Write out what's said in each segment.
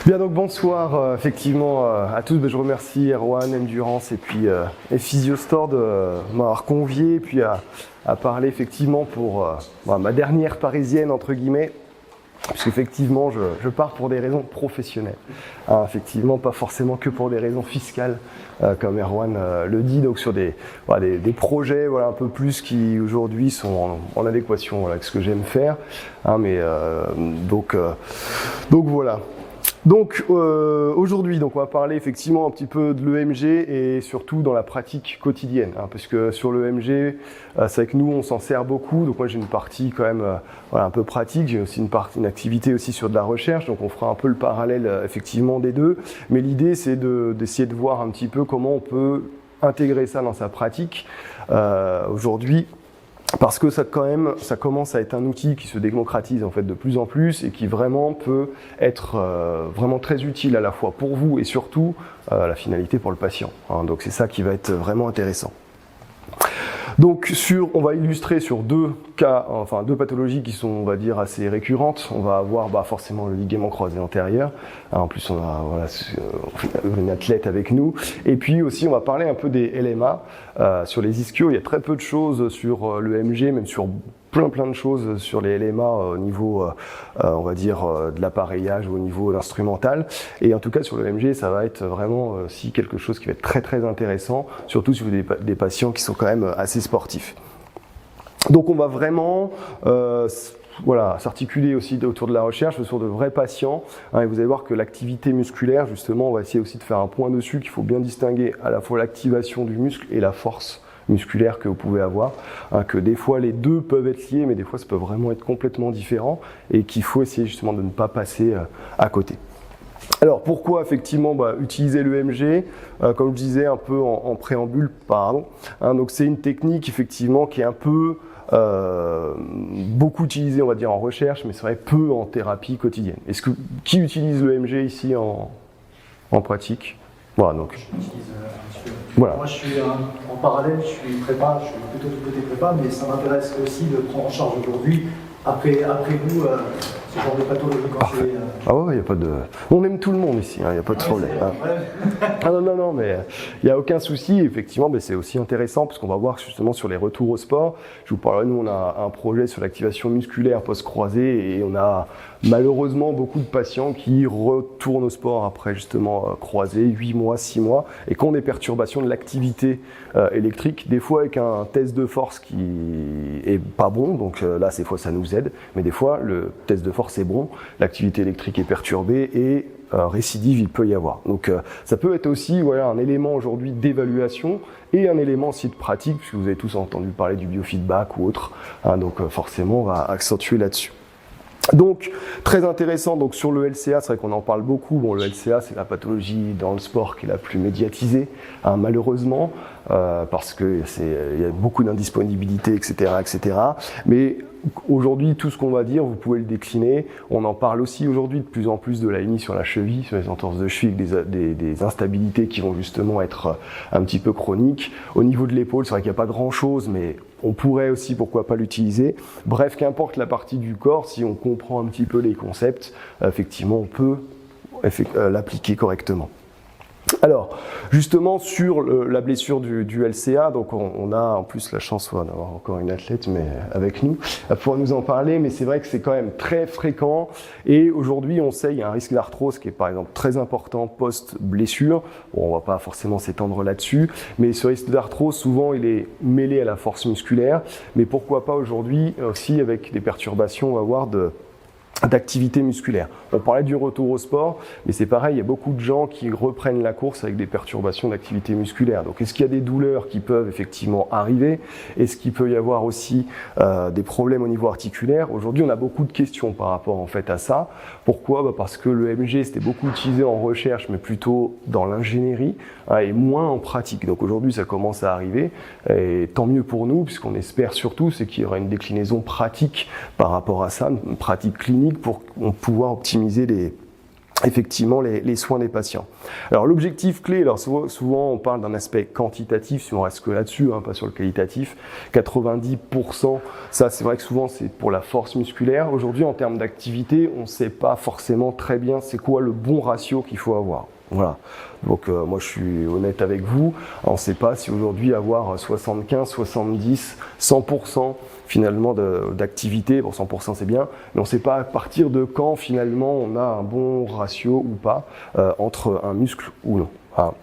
Bien, donc bonsoir effectivement à tous. Je remercie Erwan, Endurance et puis et Physiostore de m'avoir convié et puis à parler effectivement pour ma dernière parisienne entre guillemets, puisqu'effectivement je pars pour des raisons professionnelles, effectivement pas forcément que pour des raisons fiscales comme Erwan le dit, donc sur des projets un peu plus qui aujourd'hui sont en adéquation avec ce que j'aime faire, donc voilà. Donc aujourd'hui, on va parler effectivement un petit peu de l'EMG et surtout dans la pratique quotidienne, parce que sur l'EMG, c'est vrai que nous on s'en sert beaucoup. Donc moi j'ai une partie quand même un peu pratique, j'ai aussi une activité aussi sur de la recherche, donc on fera un peu le parallèle effectivement des deux. Mais l'idée c'est d'essayer de voir un petit peu comment on peut intégrer ça dans sa pratique aujourd'hui. Parce que ça commence à être un outil qui se démocratise en fait de plus en plus et qui vraiment peut être vraiment très utile à la fois pour vous et surtout la finalité pour le patient. Donc c'est ça qui va être vraiment intéressant. Donc on va illustrer sur deux pathologies qui sont, on va dire, assez récurrentes. On va avoir forcément le ligament croisé antérieur. En plus, on a une athlète avec nous. Et puis aussi, on va parler un peu des LMA. Sur les ischios, il y a très peu de choses sur l'EMG, même sur plein de choses sur les LMA au niveau, on va dire, de l'appareillage ou au niveau instrumental. Et en tout cas, sur l'EMG, ça va être vraiment aussi quelque chose qui va être très intéressant, surtout si vous avez des patients qui sont quand même assez sportifs. Donc on va vraiment s'articuler aussi autour de la recherche, autour de vrais patients. Et vous allez voir que l'activité musculaire, justement, on va essayer aussi de faire un point dessus, qu'il faut bien distinguer à la fois l'activation du muscle et la force musculaire que vous pouvez avoir, que des fois les deux peuvent être liés, mais des fois ça peut vraiment être complètement différent et qu'il faut essayer justement de ne pas passer à côté. Alors pourquoi effectivement utiliser l'EMG, comme je disais un peu en préambule, donc c'est une technique effectivement qui est un peu beaucoup utilisée, on va dire, en recherche, mais c'est vrai peu en thérapie quotidienne. Qui utilise l'EMG ici en pratique? Voilà, donc. J'utilise un petit peu. Voilà. Moi, je suis en parallèle, je suis prépa, je suis plutôt du côté prépa, mais ça m'intéresse aussi de prendre en charge aujourd'hui, après vous, ce genre de pathologie quand c'est... Ah ouais, il n'y a pas de... On aime tout le monde ici, il n'y a pas de problème. Non, mais il n'y a aucun souci. Effectivement, mais c'est aussi intéressant parce qu'on va voir justement sur les retours au sport. Je vous parlerai, nous, on a un projet sur l'activation musculaire post-croisée et on a malheureusement beaucoup de patients qui retournent au sport après justement croisé, 8 mois, 6 mois, et qui ont des perturbations de l'activité électrique, des fois avec un test de force qui est pas bon, donc là, ces fois, ça nous aide, mais des fois, le test de force est bon, l'activité électrique est perturbée et récidive, il peut y avoir. Donc ça peut être aussi un élément aujourd'hui d'évaluation et un élément aussi de pratique, puisque vous avez tous entendu parler du biofeedback ou autre, donc forcément, on va accentuer là-dessus. Donc, très intéressant, donc sur le LCA, c'est vrai qu'on en parle beaucoup. Bon, le LCA, c'est la pathologie dans le sport qui est la plus médiatisée, malheureusement, parce que il y a beaucoup d'indisponibilité, etc. Mais aujourd'hui, tout ce qu'on va dire, vous pouvez le décliner. On en parle aussi aujourd'hui de plus en plus de l'AMI sur la cheville, sur les entorses de cheville, des instabilités qui vont justement être un petit peu chroniques. Au niveau de l'épaule, c'est vrai qu'il n'y a pas grand-chose, mais on pourrait aussi, pourquoi pas, l'utiliser. Bref, qu'importe la partie du corps, si on comprend un petit peu les concepts, effectivement, on peut l'appliquer correctement. Alors, justement, sur la blessure du LCA, donc on a en plus la chance d'avoir encore une athlète avec nous, pour nous en parler, mais c'est vrai que c'est quand même très fréquent, et aujourd'hui, on sait, il y a un risque d'arthrose qui est par exemple très important post-blessure. Bon, on va pas forcément s'étendre là-dessus, mais ce risque d'arthrose, souvent, il est mêlé à la force musculaire, mais pourquoi pas aujourd'hui aussi avec des perturbations, on va voir, d'activité musculaire. On parlait du retour au sport, mais c'est pareil, il y a beaucoup de gens qui reprennent la course avec des perturbations d'activité musculaire. Donc est-ce qu'il y a des douleurs qui peuvent effectivement arriver? Est-ce qu'il peut y avoir aussi des problèmes au niveau articulaire? Aujourd'hui, on a beaucoup de questions par rapport en fait à ça. Pourquoi? Parce que le MG, c'était beaucoup utilisé en recherche, mais plutôt dans l'ingénierie, et moins en pratique. Donc aujourd'hui, ça commence à arriver, et tant mieux pour nous, puisqu'on espère surtout, c'est qu'il y aura une déclinaison pratique par rapport à ça, une pratique clinique, pour pouvoir optimiser effectivement les soins des patients. Alors l'objectif clé, alors souvent on parle d'un aspect quantitatif, si on reste que là-dessus, pas sur le qualitatif, 90%, ça c'est vrai que souvent c'est pour la force musculaire. Aujourd'hui en termes d'activité, on ne sait pas forcément très bien c'est quoi le bon ratio qu'il faut avoir. Voilà. Donc moi je suis honnête avec vous, on ne sait pas si aujourd'hui avoir 75, 70, 100% finalement d'activité, bon 100% c'est bien, mais on ne sait pas à partir de quand finalement on a un bon ratio ou pas entre un muscle ou non. Voilà.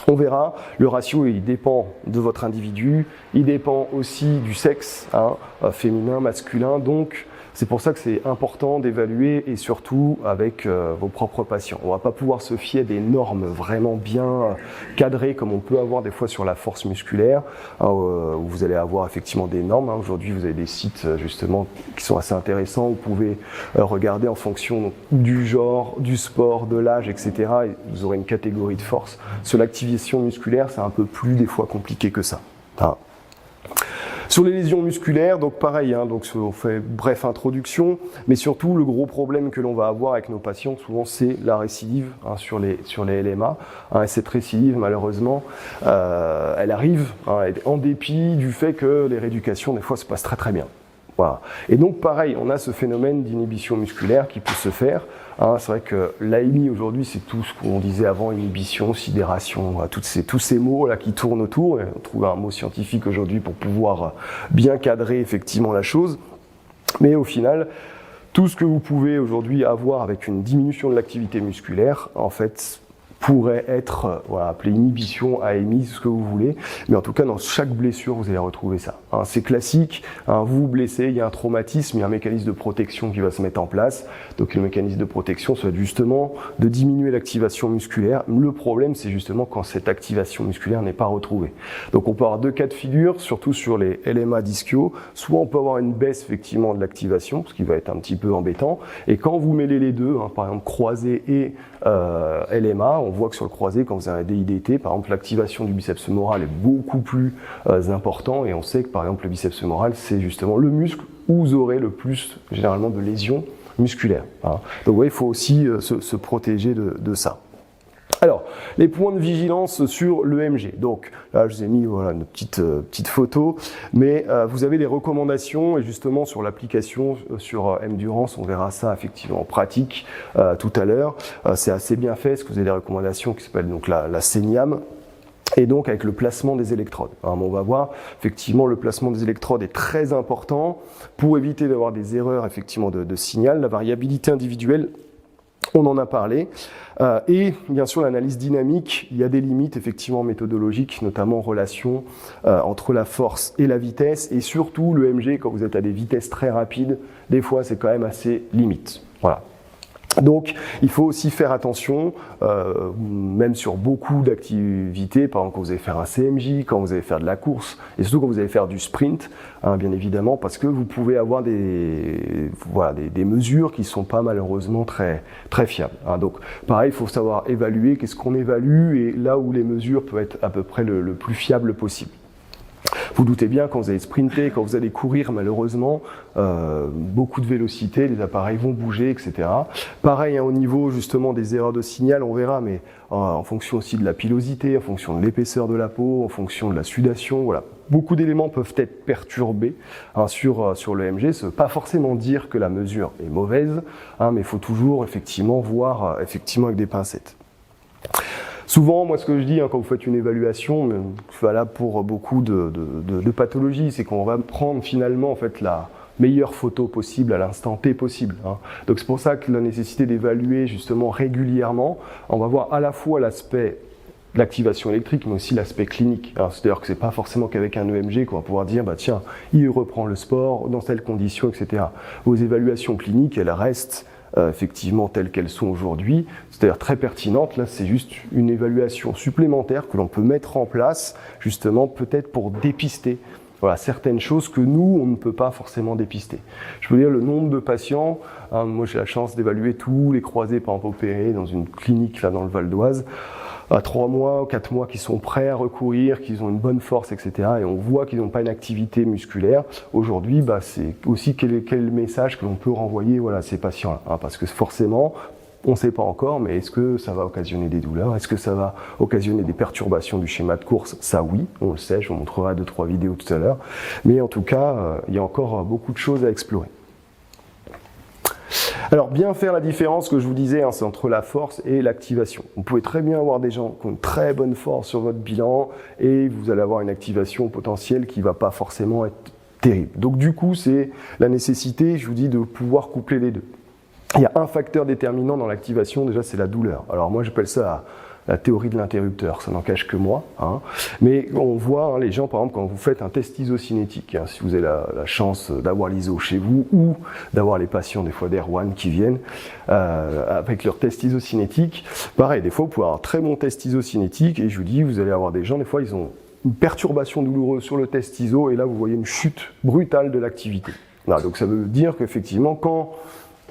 On verra, le ratio il dépend de votre individu, il dépend aussi du sexe, féminin, masculin, donc c'est pour ça que c'est important d'évaluer et surtout avec vos propres patients. On ne va pas pouvoir se fier à des normes vraiment bien cadrées comme on peut avoir des fois sur la force musculaire, où vous allez avoir effectivement des normes. Aujourd'hui, vous avez des sites justement qui sont assez intéressants. Vous pouvez regarder en fonction du genre, du sport, de l'âge, etc. Et vous aurez une catégorie de force. Sur l'activation musculaire, c'est un peu plus des fois compliqué que ça. Sur les lésions musculaires, donc pareil, donc on fait bref introduction, mais surtout le gros problème que l'on va avoir avec nos patients, souvent c'est la récidive sur les LMA. Et cette récidive, malheureusement, elle arrive en dépit du fait que les rééducations, des fois, se passent très très bien. Voilà. Et donc pareil, on a ce phénomène d'inhibition musculaire qui peut se faire. C'est vrai que l'AMI aujourd'hui, c'est tout ce qu'on disait avant, inhibition, sidération, tous ces mots là qui tournent autour. Et on trouve un mot scientifique aujourd'hui pour pouvoir bien cadrer effectivement la chose. Mais au final, tout ce que vous pouvez aujourd'hui avoir avec une diminution de l'activité musculaire, en fait, pourrait être appelé inhibition, AMI, ce que vous voulez, mais en tout cas dans chaque blessure vous allez retrouver ça. C'est classique, vous vous blessez, il y a un traumatisme, il y a un mécanisme de protection qui va se mettre en place, donc le mécanisme de protection ça va être justement de diminuer l'activation musculaire. Le problème c'est justement quand cette activation musculaire n'est pas retrouvée. Donc on peut avoir deux cas de figure, surtout sur les LMA dischiaux, soit on peut avoir une baisse effectivement de l'activation, ce qui va être un petit peu embêtant, et quand vous mêlez les deux, par exemple croisé et LMA, on voit que sur le croisé, quand vous avez un DIDT, par exemple, l'activation du biceps femoral est beaucoup plus important, et on sait que par exemple le biceps femoral, c'est justement le muscle où vous aurez le plus généralement de lésions musculaires. Donc vous voyez, il faut aussi se protéger de ça. Alors, les points de vigilance sur l'EMG. Donc là, je vous ai mis une petite photo, mais vous avez des recommandations et justement sur l'application sur Endurance, on verra ça effectivement en pratique tout à l'heure. C'est assez bien fait, parce que vous avez des recommandations qui s'appellent donc la CENIAM. Et donc avec le placement des électrodes. On va voir, effectivement, le placement des électrodes est très important pour éviter d'avoir des erreurs effectivement de signal. La variabilité individuelle, on en a parlé. Et bien sûr, l'analyse dynamique, il y a des limites effectivement méthodologiques, notamment en relation entre la force et la vitesse. Et surtout, le MG, quand vous êtes à des vitesses très rapides, des fois, c'est quand même assez limite. Voilà. Donc, il faut aussi faire attention, même sur beaucoup d'activités, par exemple quand vous allez faire un CMJ, quand vous allez faire de la course, et surtout quand vous allez faire du sprint, bien évidemment, parce que vous pouvez avoir des mesures qui ne sont pas malheureusement très, très fiables. Donc, pareil, il faut savoir évaluer, qu'est-ce qu'on évalue, et là où les mesures peuvent être à peu près le plus fiable possible. Vous doutez bien, quand vous allez sprinter, quand vous allez courir, malheureusement, beaucoup de vélocité, les appareils vont bouger, etc. Pareil, au niveau justement des erreurs de signal, on verra, mais en fonction aussi de la pilosité, en fonction de l'épaisseur de la peau, en fonction de la sudation, voilà. Beaucoup d'éléments peuvent être perturbés sur le MG. Ça ne veut pas forcément dire que la mesure est mauvaise, mais il faut toujours effectivement voir avec des pincettes. Souvent, moi, ce que je dis quand vous faites une évaluation, c'est valable pour beaucoup de pathologies, c'est qu'on va prendre finalement en fait la meilleure photo possible à l'instant T possible. Donc c'est pour ça que la nécessité d'évaluer justement régulièrement, on va voir à la fois l'aspect de l'activation électrique, mais aussi l'aspect clinique. C'est-à-dire que c'est pas forcément qu'avec un EMG qu'on va pouvoir dire tiens, il reprend le sport dans telles conditions, etc. Vos évaluations cliniques, elles restent effectivement telles qu'elles sont aujourd'hui, c'est-à-dire très pertinentes. Là, c'est juste une évaluation supplémentaire que l'on peut mettre en place, justement, peut-être pour dépister certaines choses que nous, on ne peut pas forcément dépister. Je veux dire, le nombre de patients, moi j'ai la chance d'évaluer tous les croisés, par exemple, opérés dans une clinique là dans le Val d'Oise, à 3 mois ou 4 mois qui sont prêts à recourir, qui ont une bonne force, etc. Et on voit qu'ils n'ont pas une activité musculaire. Aujourd'hui, c'est aussi quel est le message que l'on peut renvoyer à ces patients-là. Parce que forcément, On ne sait pas encore, mais est-ce que ça va occasionner des douleurs? Est-ce que ça va occasionner des perturbations du schéma de course? Ça oui, on le sait, je vous montrerai 2-3 vidéos tout à l'heure. Mais en tout cas, il y a encore beaucoup de choses à explorer. Alors, bien faire la différence, que je vous disais, hein, c'est entre la force et l'activation. Vous pouvez très bien avoir des gens qui ont une très bonne force sur votre bilan et vous allez avoir une activation potentielle qui ne va pas forcément être terrible. Donc du coup, c'est la nécessité, je vous dis, de pouvoir coupler les deux. Il y a un facteur déterminant dans l'activation, déjà, c'est la douleur. Alors moi, j'appelle ça la théorie de l'interrupteur, ça n'en cache que moi. Hein. Mais on voit, hein, les gens, par exemple, quand vous faites un test isocinétique, hein, si vous avez la chance d'avoir l'ISO chez vous, ou d'avoir les patients, des fois d'Erwan, qui viennent avec leur test isocinétique, pareil, des fois, vous pouvez avoir un très bon test isocinétique, et je vous dis, vous allez avoir des gens, des fois, ils ont une perturbation douloureuse sur le test ISO, et là, vous voyez une chute brutale de l'activité. Donc ça veut dire qu'effectivement, quand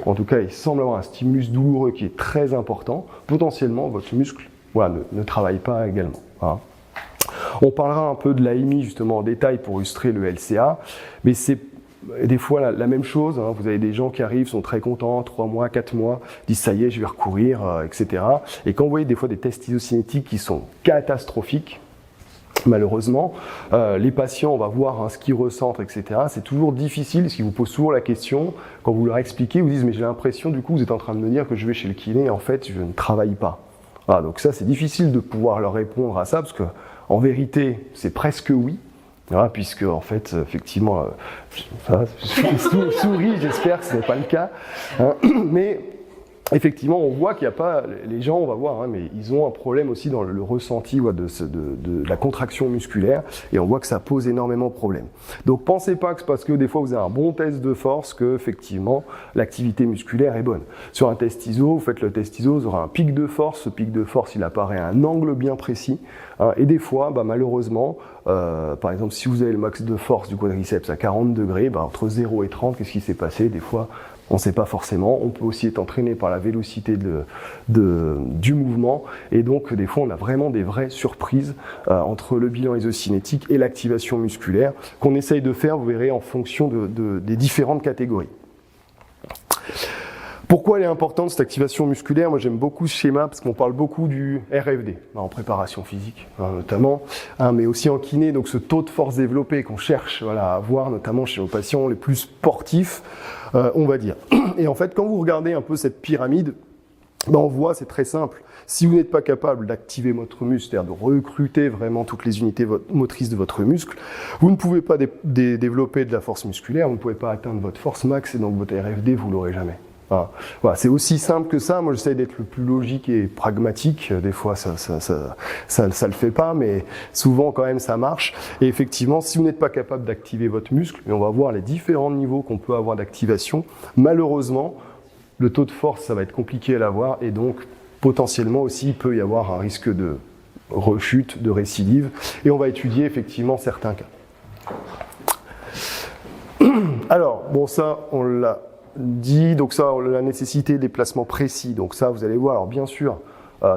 en tout cas, il semble avoir un stimulus douloureux qui est très important. Potentiellement, votre muscle ne travaille pas également. Hein. On parlera un peu de l'AMI justement en détail pour illustrer le LCA, mais c'est des fois la même chose. Hein. Vous avez des gens qui arrivent, sont très contents, 3 mois, 4 mois, disent ça y est, je vais recourir, etc. Et quand vous voyez des fois des tests isocinétiques qui sont catastrophiques, malheureusement, les patients, on va voir hein, ce qu'ils ressentent, etc. C'est toujours difficile, parce qu'ils vous posent toujours la question, quand vous leur expliquez, ils vous disent « mais j'ai l'impression, du coup, vous êtes en train de me dire que je vais chez le kiné, et en fait, je ne travaille pas. » Voilà, donc ça, c'est difficile de pouvoir leur répondre à ça, parce que en vérité, c'est presque oui, voilà, puisque, en fait, effectivement, je souris, j'espère que ce n'est pas le cas, hein, mais effectivement, on voit qu'il n'y a pas, les gens, on va voir, hein, mais ils ont un problème aussi dans le ressenti de la contraction musculaire, et on voit que ça pose énormément de problèmes. Donc, pensez pas que c'est parce que des fois vous avez un bon test de force que, effectivement, l'activité musculaire est bonne. Sur un test ISO, vous faites le test ISO, vous aurez un pic de force, ce pic de force, il apparaît à un angle bien précis, hein, et des fois, malheureusement, par exemple, si vous avez le max de force du quadriceps à 40 degrés, entre 0 et 30, qu'est-ce qui s'est passé? Des fois, on ne sait pas forcément, on peut aussi être entraîné par la vélocité du mouvement, et donc des fois on a vraiment des vraies surprises entre le bilan isocinétique et l'activation musculaire qu'on essaye de faire, vous verrez, en fonction des différentes catégories. Pourquoi elle est importante cette activation musculaire? Moi j'aime beaucoup ce schéma parce qu'on parle beaucoup du RFD, en préparation physique notamment, mais aussi en kiné, donc ce taux de force développé qu'on cherche à avoir notamment chez nos patients les plus sportifs, on va dire. Et en fait quand vous regardez un peu cette pyramide, on voit, c'est très simple, si vous n'êtes pas capable d'activer votre muscle, c'est-à-dire de recruter vraiment toutes les unités motrices de votre muscle, vous ne pouvez pas développer de la force musculaire, vous ne pouvez pas atteindre votre force max et donc votre RFD vous l'aurez jamais. Voilà, c'est aussi simple que ça. Moi, j'essaie d'être le plus logique et pragmatique. Des fois, ça le fait pas, mais souvent, quand même, ça marche. Et effectivement, si vous n'êtes pas capable d'activer votre muscle, et on va voir les différents niveaux qu'on peut avoir d'activation, malheureusement, le taux de force, ça va être compliqué à l'avoir, et donc, potentiellement aussi, il peut y avoir un risque de rechute, de récidive, et on va étudier effectivement certains cas. Alors, bon, ça, on l'a dit, donc ça, la nécessité des placements précis, donc ça, vous allez voir, alors bien sûr,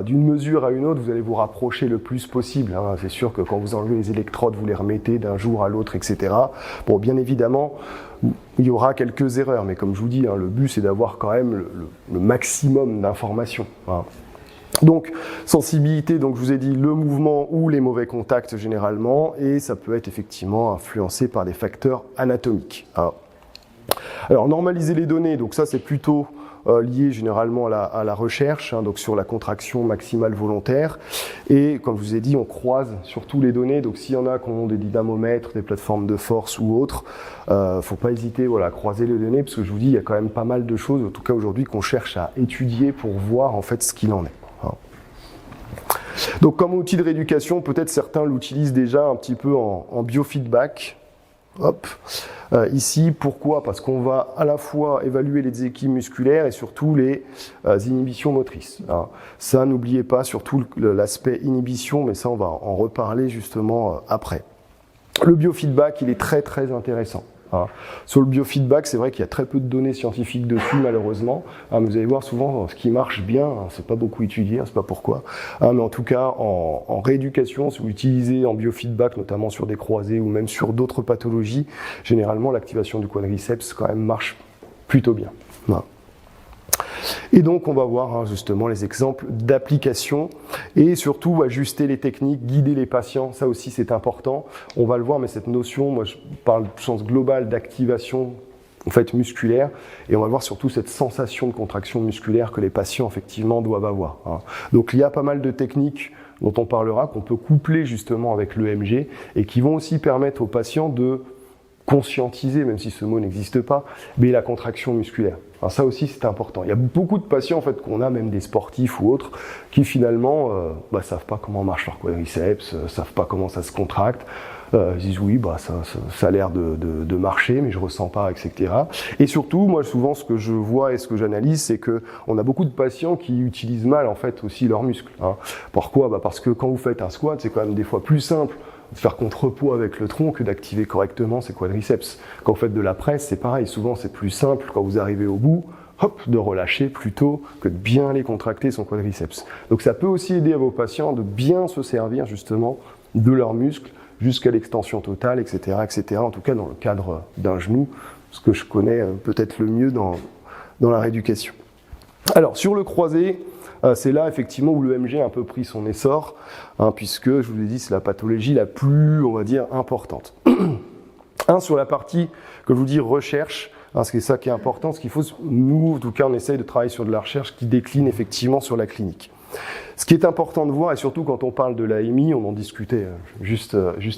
d'une mesure à une autre, vous allez vous rapprocher le plus possible, hein. C'est sûr que quand vous enlevez les électrodes, vous les remettez d'un jour à l'autre, etc. Bon, bien évidemment, il y aura quelques erreurs, mais comme je vous dis, hein, le but, c'est d'avoir quand même le maximum d'informations, hein. Donc, sensibilité, donc je vous ai dit le mouvement ou les mauvais contacts généralement, et ça peut être effectivement influencé par des facteurs anatomiques, hein. Alors, normaliser les données, donc ça c'est plutôt lié généralement à la recherche, hein, donc sur la contraction maximale volontaire. Et comme je vous ai dit, on croise surtout les données, donc s'il y en a qui ont des dynamomètres, des plateformes de force ou autres, faut pas hésiter à croiser les données, parce que je vous dis, il y a quand même pas mal de choses, en tout cas aujourd'hui, qu'on cherche à étudier pour voir en fait ce qu'il en est. Hein. Donc comme outil de rééducation, peut-être certains l'utilisent déjà un petit peu en biofeedback. Hop. Ici, pourquoi? Parce qu'on va à la fois évaluer les déséquilibres musculaires et surtout les inhibitions motrices. Hein. Ça, n'oubliez pas, surtout l'aspect inhibition, mais ça, on va en reparler justement après. Le biofeedback, il est très très intéressant. Hein. Sur le biofeedback, c'est vrai qu'il y a très peu de données scientifiques dessus, malheureusement. Hein, mais vous allez voir souvent ce qui marche bien, hein, c'est pas beaucoup étudié, hein, c'est pas pourquoi. Hein, mais en tout cas, en rééducation, si vous l'utilisez en biofeedback, notamment sur des croisés ou même sur d'autres pathologies, généralement l'activation du quadriceps quand même marche plutôt bien. Hein. Et donc on va voir justement les exemples d'application et surtout ajuster les techniques, guider les patients, ça aussi c'est important. On va le voir, mais cette notion, moi je parle de sens global d'activation en fait musculaire, et on va voir surtout cette sensation de contraction musculaire que les patients effectivement doivent avoir. Donc il y a pas mal de techniques dont on parlera, qu'on peut coupler justement avec l'EMG et qui vont aussi permettre aux patients de conscientiser, même si ce mot n'existe pas, mais la contraction musculaire. Alors ça aussi c'est important. Il y a beaucoup de patients en fait qu'on a, même des sportifs ou autres, qui finalement savent pas comment marche leur quadriceps, savent pas comment ça se contracte. Ils disent oui, ça a l'air de marcher, mais je ressens pas, etc. Et surtout, moi souvent ce que je vois et ce que j'analyse, c'est que on a beaucoup de patients qui utilisent mal en fait aussi leurs muscles. Pourquoi ? Parce que quand vous faites un squat, c'est quand même des fois plus simple de faire contrepoids avec le tronc que d'activer correctement ses quadriceps. Quand vous faites de la presse, c'est pareil, souvent c'est plus simple quand vous arrivez au bout, de relâcher plutôt que de bien les contracter son quadriceps. Donc ça peut aussi aider à vos patients de bien se servir justement de leurs muscles jusqu'à l'extension totale, etc., etc. En tout cas dans le cadre d'un genou, ce que je connais peut-être le mieux dans la rééducation. Alors sur le croisé, c'est là effectivement où l'EMG a un peu pris son essor, puisque je vous l'ai dit, c'est la pathologie la plus, on va dire, importante. Sur la partie que je vous dis recherche, c'est ça qui est important, ce qu'il faut, nous en tout cas on essaye de travailler sur de la recherche qui décline effectivement sur la clinique. Ce qui est important de voir, et surtout quand on parle de l'AMI, on en discutait juste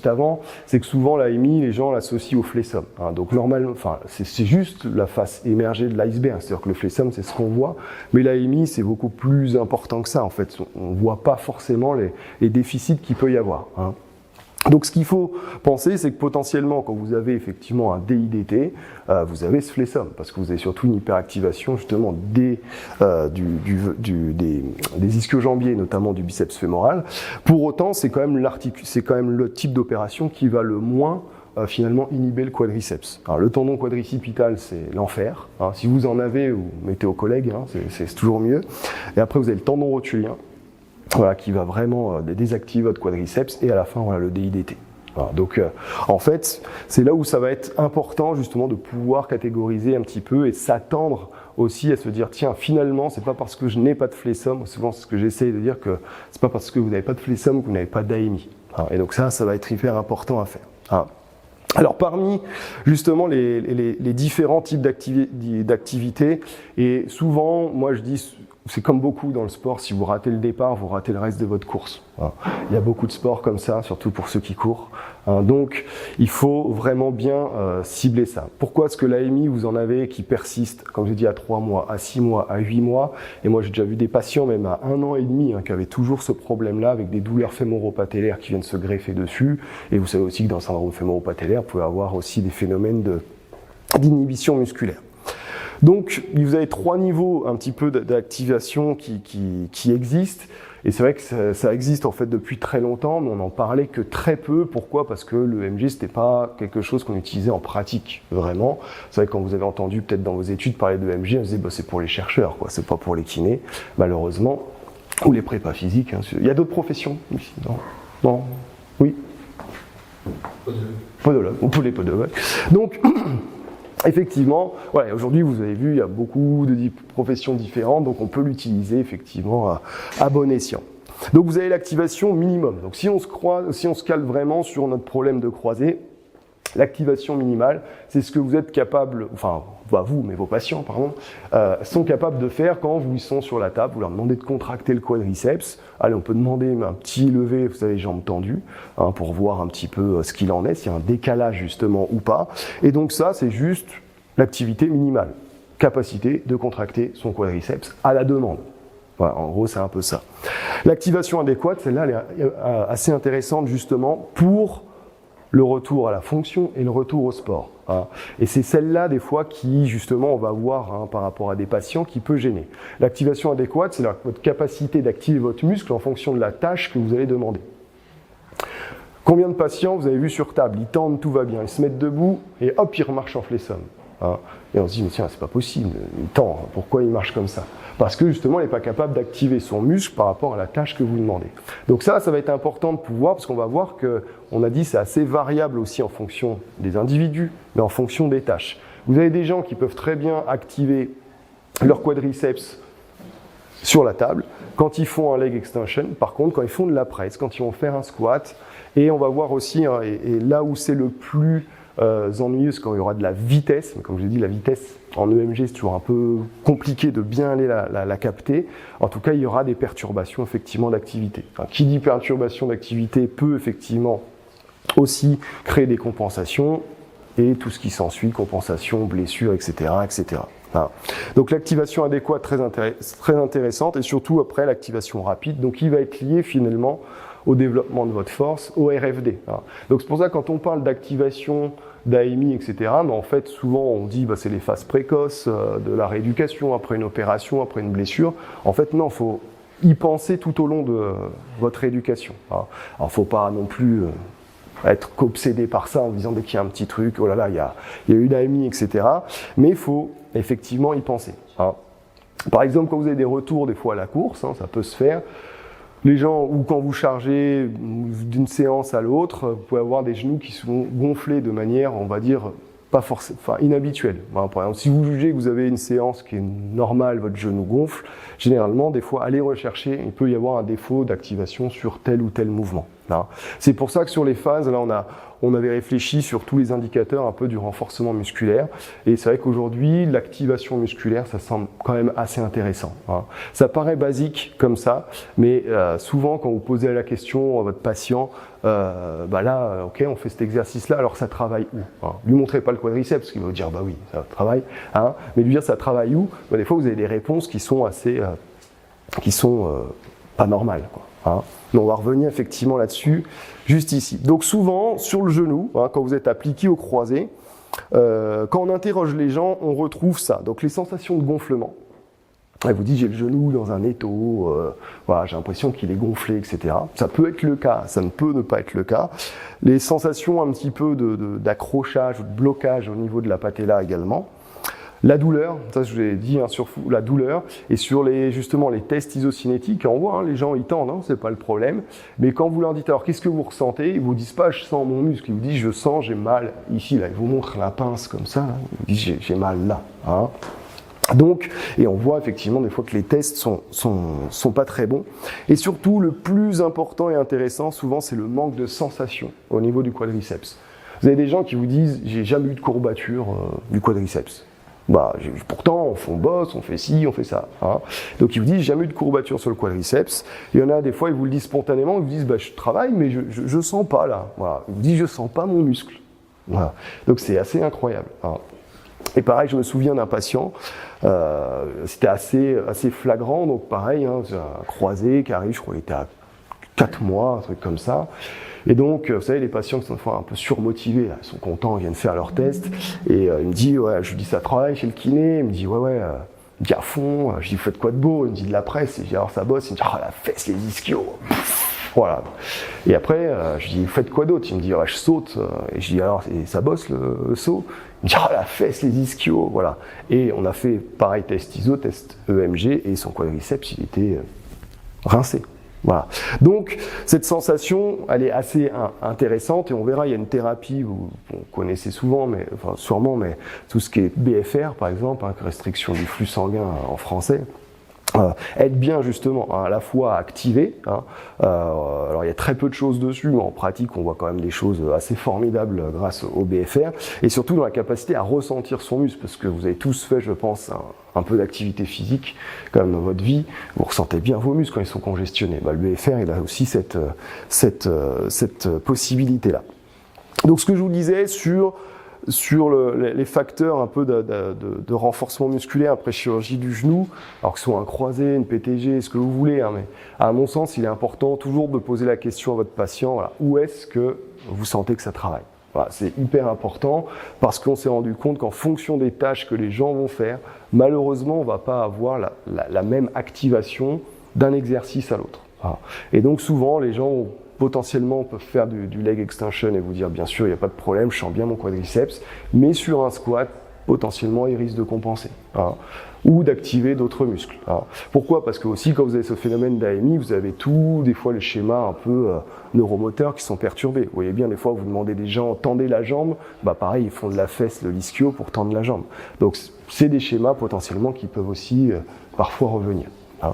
avant, c'est que souvent l'AMI, les gens l'associent au flessum. Donc normalement, c'est juste la face émergée de l'iceberg, c'est-à-dire que le flessum c'est ce qu'on voit, mais l'AMI c'est beaucoup plus important que ça en fait. On ne voit pas forcément les déficits qu'il peut y avoir. Donc ce qu'il faut penser, c'est que potentiellement, quand vous avez effectivement un DIDT, vous avez ce flessum, parce que vous avez surtout une hyperactivation justement des ischio-jambiers, notamment du biceps fémoral. Pour autant, c'est quand même le type d'opération qui va le moins finalement inhiber le quadriceps. Alors, le tendon quadricipital, c'est l'enfer. Si vous en avez, vous mettez aux collègues, c'est toujours mieux. Et après, vous avez le tendon rotulien, qui va vraiment désactiver votre quadriceps, et à la fin, le DIDT. Donc, en fait, c'est là où ça va être important justement de pouvoir catégoriser un petit peu et s'attendre aussi à se dire, tiens, finalement, c'est pas parce que je n'ai pas de flessum, souvent c'est ce que j'essaye de dire, que c'est pas parce que vous n'avez pas de flessum que vous n'avez pas d'AMI. Et donc ça va être hyper important à faire. Alors parmi justement les différents types d'activités, et souvent, moi je dis, c'est comme beaucoup dans le sport, si vous ratez le départ, vous ratez le reste de votre course. Il y a beaucoup de sports comme ça, surtout pour ceux qui courent. Donc, il faut vraiment bien cibler ça. Pourquoi est-ce que l'AMI, vous en avez qui persiste, comme je dis, à 3 mois, à 6 mois, à 8 mois, et moi j'ai déjà vu des patients, même à 1 an et demi, qui avaient toujours ce problème-là, avec des douleurs fémoro-patellaires qui viennent se greffer dessus. Et vous savez aussi que dans le syndrome fémoro-patellaire, vous pouvez avoir aussi des phénomènes d'inhibition musculaire. Donc, vous avez 3 niveaux un petit peu d'activation qui existent. Et c'est vrai que ça existe en fait depuis très longtemps, mais on n'en parlait que très peu. Pourquoi ? Parce que l'EMG, c'était pas quelque chose qu'on utilisait en pratique, vraiment. C'est vrai que quand vous avez entendu peut-être dans vos études parler de l'EMG, on se disait c'est pour les chercheurs, c'est pas pour les kinés, malheureusement, ou les prépas physiques. Il y a d'autres professions ici, non ? Oui ? Podologue, ou pour les podologues. Donc, effectivement, aujourd'hui vous avez vu, il y a beaucoup de professions différentes, donc on peut l'utiliser effectivement à bon escient. Donc vous avez l'activation minimum. Donc si on se cale vraiment sur notre problème de croisée, l'activation minimale, c'est ce que vous êtes capable, vous, mais vos patients, sont capables de faire quand ils sont sur la table. Vous leur demandez de contracter le quadriceps. Allez, on peut demander un petit lever, vous savez, jambes tendues, pour voir un petit peu ce qu'il en est, s'il y a un décalage justement ou pas. Et donc ça, c'est juste l'activité minimale. Capacité de contracter son quadriceps à la demande. En gros, c'est un peu ça. L'activation adéquate, celle-là, elle est assez intéressante justement pour le retour à la fonction et le retour au sport. Et c'est celle-là, des fois, qui, justement, on va voir par rapport à des patients, qui peut gêner. L'activation adéquate, c'est votre capacité d'activer votre muscle en fonction de la tâche que vous allez demander. Combien de patients vous avez vu sur table ? Ils tendent, tout va bien, ils se mettent debout et hop, ils remarchent en flessum. Et on se dit, mais tiens, c'est pas possible, il tend, pourquoi il marche comme ça ? Parce que justement, il n'est pas capable d'activer son muscle par rapport à la tâche que vous demandez. Donc ça va être important de pouvoir, parce qu'on va voir qu'on a dit c'est assez variable aussi en fonction des individus, mais en fonction des tâches. Vous avez des gens qui peuvent très bien activer leur quadriceps sur la table. Quand ils font un leg extension, par contre, quand ils font de la presse, quand ils vont faire un squat, et on va voir aussi, hein, et là où c'est le plus ennuyeux, c'est quand il y aura de la vitesse, mais comme je l'ai dit, la vitesse en EMG, c'est toujours un peu compliqué de bien aller la capter. En tout cas, il y aura des perturbations effectivement d'activité. Enfin, qui dit perturbation d'activité peut effectivement aussi créer des compensations, et tout ce qui s'ensuit, compensation, blessure, etc. etc. Voilà. Donc l'activation adéquate, très intéressante, et surtout après l'activation rapide, donc il va être lié finalement au développement de votre force, au RFD. Voilà. Donc c'est pour ça que quand on parle d'activation, d'AMI, etc., mais en fait souvent on dit c'est les phases précoces de la rééducation, après une opération, après une blessure. En fait non, il faut y penser tout au long de votre rééducation. Voilà. Alors il ne faut pas non plus être qu'obsédé par ça en disant dès qu'il y a un petit truc, oh là là, il y a eu une AMI, etc. Mais il faut effectivement y penser. Hein. Par exemple, quand vous avez des retours des fois à la course, hein, ça peut se faire. Les gens, ou quand vous chargez d'une séance à l'autre, vous pouvez avoir des genoux qui sont gonflés de manière, on va dire, pas forcément, enfin inhabituelle. Par exemple, si vous jugez que vous avez une séance qui est normale, votre genou gonfle, généralement, des fois, allez rechercher, il peut y avoir un défaut d'activation sur tel ou tel mouvement. C'est pour ça que sur les phases, là, on avait réfléchi sur tous les indicateurs un peu du renforcement musculaire. Et c'est vrai qu'aujourd'hui, l'activation musculaire, ça semble quand même assez intéressant. Hein. Ça paraît basique comme ça, mais souvent, quand vous posez la question à votre patient, là, ok, on fait cet exercice-là, alors ça travaille où hein. Lui montrez pas le quadriceps, parce qu'il va vous dire, bah oui, ça travaille. Hein, mais lui dire, ça travaille où des fois, vous avez des réponses qui sont assez, pas normales, quoi. Hein. Mais on va revenir effectivement là-dessus, juste ici. Donc souvent, sur le genou, hein, quand vous êtes appliqué au croisé, quand on interroge les gens, on retrouve ça. Donc les sensations de gonflement. Elle vous dit, j'ai le genou dans un étau, voilà, j'ai l'impression qu'il est gonflé, etc. Ça peut être le cas, ça ne peut ne pas être le cas. Les sensations un petit peu d'accrochage ou de blocage au niveau de la patella également. La douleur, ça je vous l'ai dit, hein, sur la douleur, et sur justement les tests isocinétiques, on voit, hein, les gens ils tendent, hein, c'est pas le problème, mais quand vous leur dites alors qu'est-ce que vous ressentez, ils vous disent pas je sens mon muscle, ils vous disent je sens, j'ai mal ici, là, ils vous montrent la pince comme ça, là, ils vous disent j'ai mal là. Hein. Donc, et on voit effectivement des fois que les tests sont pas très bons, et surtout le plus important et intéressant souvent c'est le manque de sensation au niveau du quadriceps. Vous avez des gens qui vous disent j'ai jamais eu de courbature du quadriceps. Pourtant, on bosse, on fait ci, on fait ça. Hein. Donc, ils vous disent, j'ai jamais eu de courbature sur le quadriceps. Il y en a des fois, ils vous le disent spontanément, ils vous disent, je travaille, mais je sens pas là. Voilà. Ils vous disent, je sens pas mon muscle. Voilà. Donc, c'est assez incroyable. Hein. Et pareil, je me souviens d'un patient, c'était assez flagrant, donc pareil, hein, c'est un croisé qui arrive, je crois qu'il était à 4 mois, un truc comme ça. Et donc, vous savez, les patients qui sont des fois un peu surmotivés, là, ils sont contents, ils viennent faire leur test. Et il me dit, ouais, je lui dis, ça travaille chez le kiné. Il me dit, ouais, il me dit à fond. Je dis, vous faites quoi de beau? Il me dit, de la presse. Et je dis, alors ça bosse. Il me dit, la fesse, les ischios. Voilà. Et après, je dis, vous faites quoi d'autre? Il me dit, je saute. Et je dis, alors, ça bosse le saut? Il me dit, la fesse, les ischios. Voilà. Et on a fait pareil, test ISO, test EMG, et son quadriceps, il était rincé. Voilà. Donc, cette sensation, elle est assez intéressante et on verra, il y a une thérapie, vous connaissez souvent, sûrement, mais tout ce qui est BFR, par exemple, hein, restriction du flux sanguin en français, aide bien justement à la fois à activer. Hein, alors il y a très peu de choses dessus, mais en pratique on voit quand même des choses assez formidables grâce au BFR, et surtout dans la capacité à ressentir son muscle, parce que vous avez tous fait, je pense, un peu d'activité physique quand même dans votre vie, vous ressentez bien vos muscles quand ils sont congestionnés. Le BFR il a aussi cette possibilité-là. Donc ce que je vous disais sur les facteurs un peu de renforcement musculaire après chirurgie du genou, alors que ce soit un croisé, une PTG, ce que vous voulez, hein, mais à mon sens, il est important toujours de poser la question à votre patient, voilà, où est-ce que vous sentez que ça travaille? Voilà, c'est hyper important parce qu'on s'est rendu compte qu'en fonction des tâches que les gens vont faire, malheureusement, on ne va pas avoir la même activation d'un exercice à l'autre. Voilà. Et donc souvent, les gens potentiellement peuvent faire du leg extension et vous dire bien sûr il n'y a pas de problème, je sens bien mon quadriceps, mais sur un squat, potentiellement il risque de compenser, hein, ou d'activer d'autres muscles. Hein. Pourquoi? Parce que aussi quand vous avez ce phénomène d'AMI, vous avez des fois les schémas un peu neuromoteurs qui sont perturbés. Vous voyez bien des fois vous demandez des gens tendez la jambe, pareil ils font de la fesse, de l'ischio pour tendre la jambe. Donc c'est des schémas potentiellement qui peuvent aussi parfois revenir. Hein.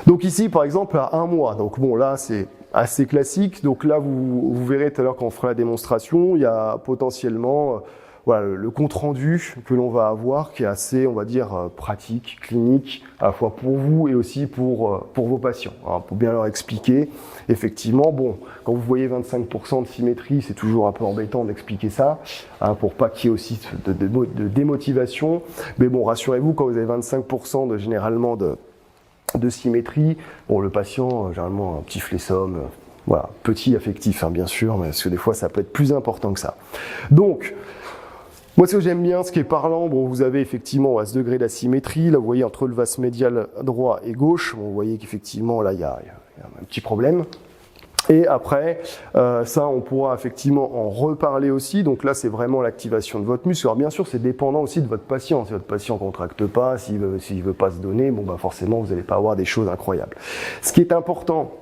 Donc ici, par exemple, à 1 mois, donc bon, là, c'est assez classique. Donc là, vous verrez tout à l'heure quand on fera la démonstration, il y a potentiellement voilà, le compte-rendu que l'on va avoir qui est assez, on va dire, pratique, clinique, à la fois pour vous et aussi pour vos patients. Hein, pour bien leur expliquer, effectivement, bon, quand vous voyez 25% de symétrie, c'est toujours un peu embêtant d'expliquer ça, hein, pour pas qu'il y ait aussi de démotivation. Mais bon, rassurez-vous, quand vous avez 25% généralement de symétrie, bon, le patient, généralement, un petit flessum, voilà, petit affectif, hein, bien sûr, mais parce que des fois, ça peut être plus important que ça. Donc, moi, ce que j'aime bien, ce qui est parlant, bon, vous avez effectivement à ce degré d'asymétrie. Là, vous voyez, entre le vaste médial droit et gauche, bon, vous voyez qu'effectivement, là, il y a un petit problème. Et après, ça, on pourra effectivement en reparler aussi. Donc là, c'est vraiment l'activation de votre muscle. Alors bien sûr, c'est dépendant aussi de votre patient. Si votre patient contracte pas, s'il veut pas se donner, bon, bah forcément, vous n'allez pas avoir des choses incroyables. Ce qui est important,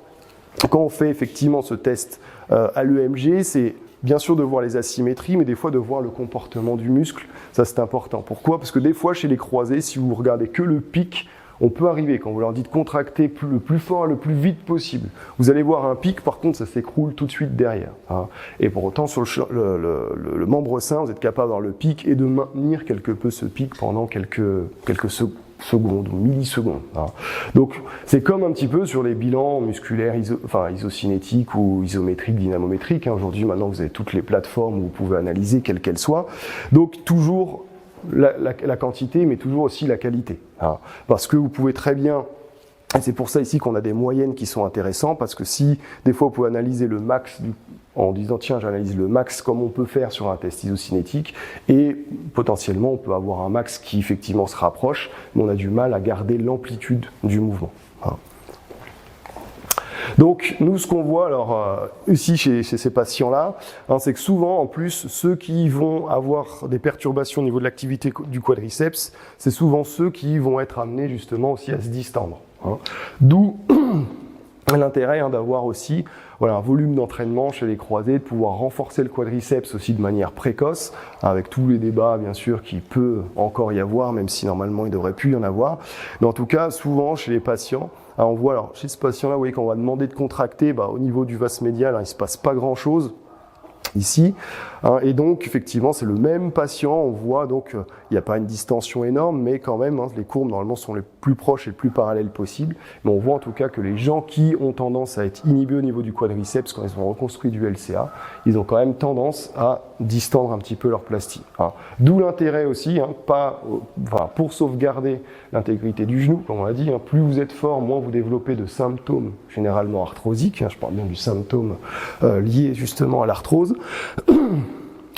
quand on fait effectivement ce test à l'EMG, c'est bien sûr de voir les asymétries, mais des fois de voir le comportement du muscle. Ça, c'est important. Pourquoi ? Parce que des fois, chez les croisés, si vous regardez que le pic, on peut arriver, quand vous leur dites contracter le plus fort, le plus vite possible. Vous allez voir un pic, par contre, ça s'écroule tout de suite derrière. Hein. Et pour autant, sur le membre sain, vous êtes capable d'avoir le pic et de maintenir quelque peu ce pic pendant quelques secondes ou millisecondes. Hein. Donc, c'est comme un petit peu sur les bilans musculaires, isocinétiques ou isométriques, dynamométriques. Hein. Aujourd'hui, maintenant, vous avez toutes les plateformes où vous pouvez analyser, quelles qu'elles soient. Donc, toujours la quantité, mais toujours aussi la qualité. Hein. Parce que vous pouvez très bien, et c'est pour ça ici qu'on a des moyennes qui sont intéressantes, parce que si, des fois, vous pouvez analyser le max en disant, tiens, j'analyse le max comme on peut faire sur un test isocinétique, et potentiellement, on peut avoir un max qui, effectivement, se rapproche, mais on a du mal à garder l'amplitude du mouvement. Hein. Donc, nous, ce qu'on voit alors ici chez ces patients-là, hein, c'est que souvent, en plus, ceux qui vont avoir des perturbations au niveau de l'activité du quadriceps, c'est souvent ceux qui vont être amenés justement aussi à se distendre. Hein. D'où l'intérêt hein, d'avoir aussi voilà, un volume d'entraînement chez les croisés, de pouvoir renforcer le quadriceps aussi de manière précoce, avec tous les débats bien sûr qu'il peut encore y avoir, même si normalement il ne devrait plus y en avoir. Mais en tout cas, souvent chez les patients, hein, on voit alors chez ce patient-là, vous voyez qu'on va demander de contracter, bah, au niveau du vaste médial, hein, il ne se passe pas grand-chose. Ici, hein, et donc effectivement c'est le même patient, on voit donc il n'y a pas une distension énorme, mais quand même hein, les courbes normalement sont les plus proches et les plus parallèles possibles, mais on voit en tout cas que les gens qui ont tendance à être inhibés au niveau du quadriceps quand ils ont reconstruit du LCA, ils ont quand même tendance à distendre un petit peu leur plastie. Hein. D'où l'intérêt aussi, hein, pour sauvegarder l'intégrité du genou, comme on l'a dit, hein, plus vous êtes fort, moins vous développez de symptômes généralement arthrosiques, hein, je parle bien du symptôme lié justement à l'arthrose,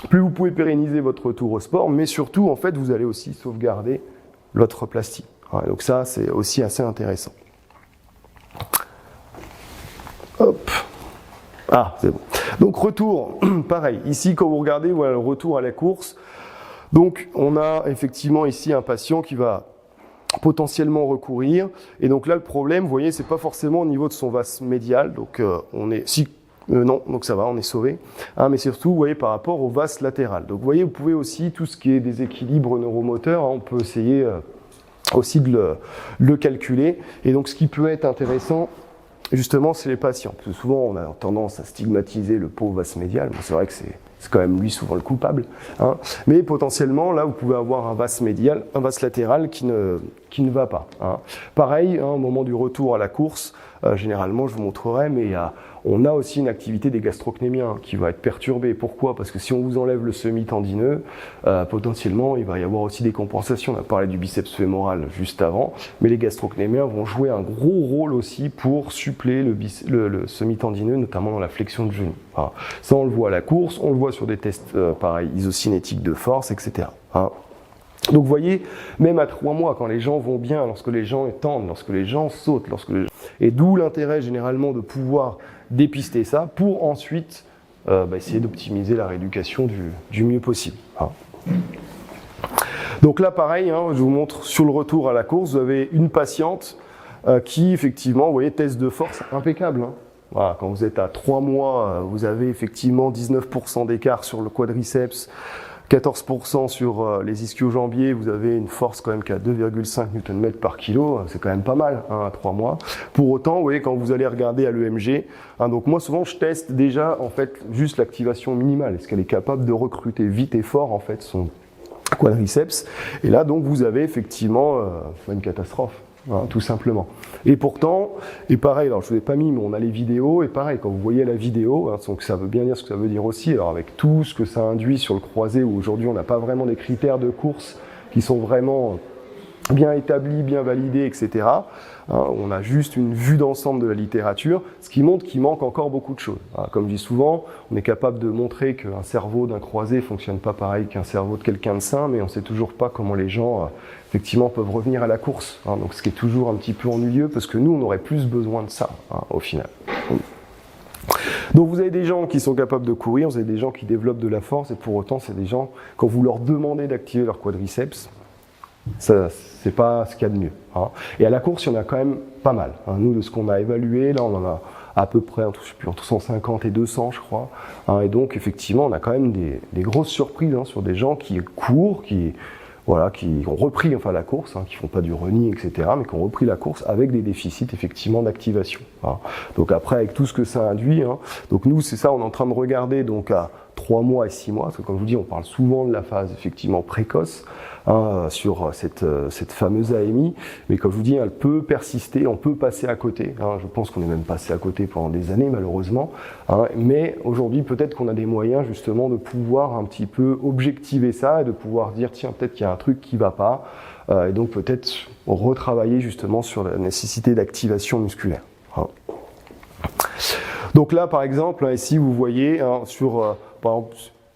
plus vous pouvez pérenniser votre retour au sport, mais surtout, en fait, vous allez aussi sauvegarder votre plastie. Ouais, donc ça, c'est aussi assez intéressant. Hop. Ah, c'est bon. Donc, retour, pareil. Ici, quand vous regardez, voilà le retour à la course. Donc, on a effectivement ici un patient qui va potentiellement recourir. Et donc là, le problème, vous voyez, c'est pas forcément au niveau de son vaste médial. Donc, non, donc ça va, on est sauvé. Hein, mais surtout, vous voyez, par rapport au vaste latéral. Donc, vous voyez, vous pouvez aussi, tout ce qui est déséquilibre neuromoteur, hein, on peut essayer aussi de le calculer. Et donc, ce qui peut être intéressant, justement, c'est les patients. Parce que souvent, on a tendance à stigmatiser le pauvre vaste médial. Bon, c'est vrai que c'est quand même lui souvent le coupable. Hein. Mais potentiellement, là, vous pouvez avoir un vaste médial, un vaste latéral qui ne va pas. Hein. Pareil, hein, au moment du retour à la course, généralement, je vous montrerai, mais on a aussi une activité des gastrocnémiens qui va être perturbée. Pourquoi ? Parce que si on vous enlève le semi-tendineux, potentiellement, il va y avoir aussi des compensations. On a parlé du biceps fémoral juste avant, mais les gastrocnémiens vont jouer un gros rôle aussi pour suppléer le semi-tendineux, notamment dans la flexion de genou. Hein. Ça, on le voit à la course, on le voit sur des tests pareil, isocinétiques de force, etc. Hein. Donc vous voyez, même à 3 mois, quand les gens vont bien, lorsque les gens tendent, lorsque les gens sautent, et d'où l'intérêt généralement de pouvoir dépister ça pour ensuite essayer d'optimiser la rééducation du mieux possible. Hein. Donc là pareil, hein, je vous montre sur le retour à la course, vous avez une patiente qui effectivement, vous voyez, test de force impeccable. Hein. Voilà, quand vous êtes à 3 mois, vous avez effectivement 19% d'écart sur le quadriceps, 14% sur les ischio-jambiers, vous avez une force quand même qui est à 2,5 Nm par kilo, c'est quand même pas mal à 3 mois. Pour autant, vous voyez, quand vous allez regarder à l'EMG, donc moi souvent je teste déjà en fait juste l'activation minimale, est-ce qu'elle est capable de recruter vite et fort en fait son quadriceps, et là donc vous avez effectivement une catastrophe. Tout simplement. Et pourtant, et pareil, alors je vous ai pas mis, mais on a les vidéos, et pareil, quand vous voyez la vidéo, donc ça veut bien dire ce que ça veut dire aussi, alors avec tout ce que ça induit sur le croisé, où aujourd'hui on n'a pas vraiment des critères de course qui sont vraiment bien établis, bien validés, etc. On a juste une vue d'ensemble de la littérature, ce qui montre qu'il manque encore beaucoup de choses. Comme je dis souvent, on est capable de montrer qu'un cerveau d'un croisé ne fonctionne pas pareil qu'un cerveau de quelqu'un de sain, mais on ne sait toujours pas comment les gens effectivement peuvent revenir à la course. Donc ce qui est toujours un petit peu ennuyeux, parce que nous, on aurait plus besoin de ça, au final. Donc vous avez des gens qui sont capables de courir, vous avez des gens qui développent de la force, et pour autant, c'est des gens, quand vous leur demandez d'activer leur quadriceps, ça, c'est pas ce qu'il y a de mieux. Et à la course, il y en a quand même pas mal. Nous, de ce qu'on a évalué, là, on en a à peu près entre 150 et 200, je crois. Et donc, effectivement, on a quand même des grosses surprises sur des gens qui courent, qui ont repris la course, qui font pas du running, etc., mais qui ont repris la course avec des déficits, effectivement, d'activation. Donc après, avec tout ce que ça induit, donc nous, c'est ça, on est en train de regarder donc à 3 mois et 6 mois, parce que comme je vous dis, on parle souvent de la phase, effectivement, précoce, sur cette fameuse AMI, mais comme je vous dis, elle peut persister, on peut passer à côté. Je pense qu'on est même passé à côté pendant des années, malheureusement. Mais aujourd'hui, peut-être qu'on a des moyens justement de pouvoir un petit peu objectiver ça et de pouvoir dire tiens, peut-être qu'il y a un truc qui va pas, et donc peut-être retravailler justement sur la nécessité d'activation musculaire. Donc là, par exemple, ici, vous voyez par exemple,